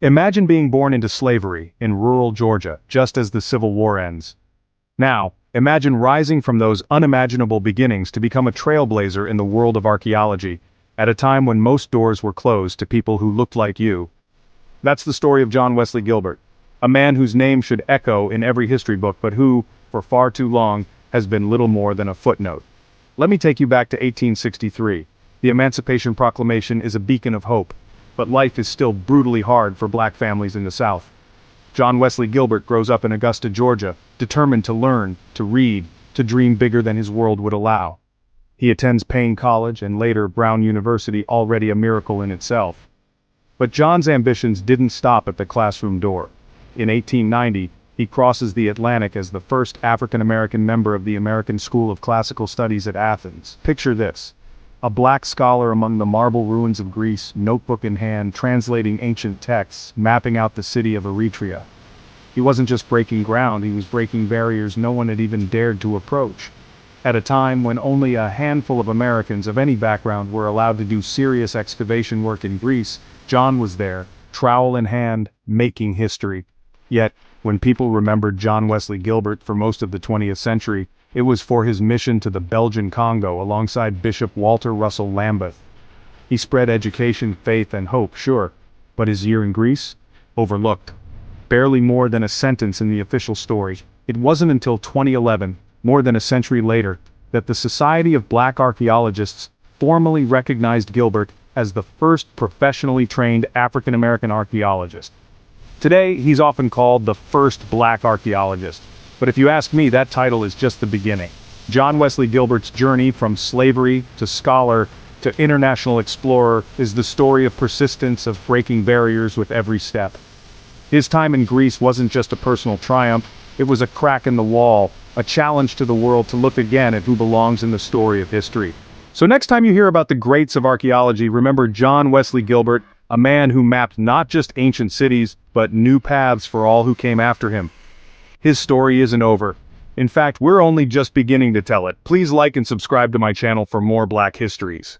Imagine being born into slavery in rural Georgia just as the Civil War ends. Now, imagine rising from those unimaginable beginnings to become a trailblazer in the world of archaeology, at a time when most doors were closed to people who looked like you. That's the story of John Wesley Gilbert, a man whose name should echo in every history book but who, for far too long, has been little more than a footnote. Let me take you back to 1863. The Emancipation Proclamation is a beacon of hope, but life is still brutally hard for black families in the South. John Wesley Gilbert grows up in Augusta, Georgia, determined to learn, to read, to dream bigger than his world would allow. He attends Paine College and later Brown University, already a miracle in itself. But John's ambitions didn't stop at the classroom door. In 1890, he crosses the Atlantic as the first African-American member of the American School of Classical Studies at Athens. Picture this: a black scholar among the marble ruins of Greece, notebook in hand, translating ancient texts, mapping out the city of Eretria. He wasn't just breaking ground, he was breaking barriers no one had even dared to approach. At a time when only a handful of Americans of any background were allowed to do serious excavation work in Greece, John was there, trowel in hand, making history. Yet, when people remembered John Wesley Gilbert for most of the 20th century, it was for his mission to the Belgian Congo alongside Bishop Walter Russell Lambeth. He spread education, faith, and hope, sure, but his year in Greece? Overlooked. Barely more than a sentence in the official story. It wasn't until 2011, more than a century later, that the Society of Black Archaeologists formally recognized Gilbert as the first professionally trained African-American archaeologist. Today, he's often called the first black archaeologist. But if you ask me, that title is just the beginning. John Wesley Gilbert's journey from slavery to scholar to international explorer is the story of persistence, of breaking barriers with every step. His time in Greece wasn't just a personal triumph, it was a crack in the wall, a challenge to the world to look again at who belongs in the story of history. So next time you hear about the greats of archaeology, remember John Wesley Gilbert, a man who mapped not just ancient cities, but new paths for all who came after him. His story isn't over. In fact, we're only just beginning to tell it. Please like and subscribe to my channel for more Black histories.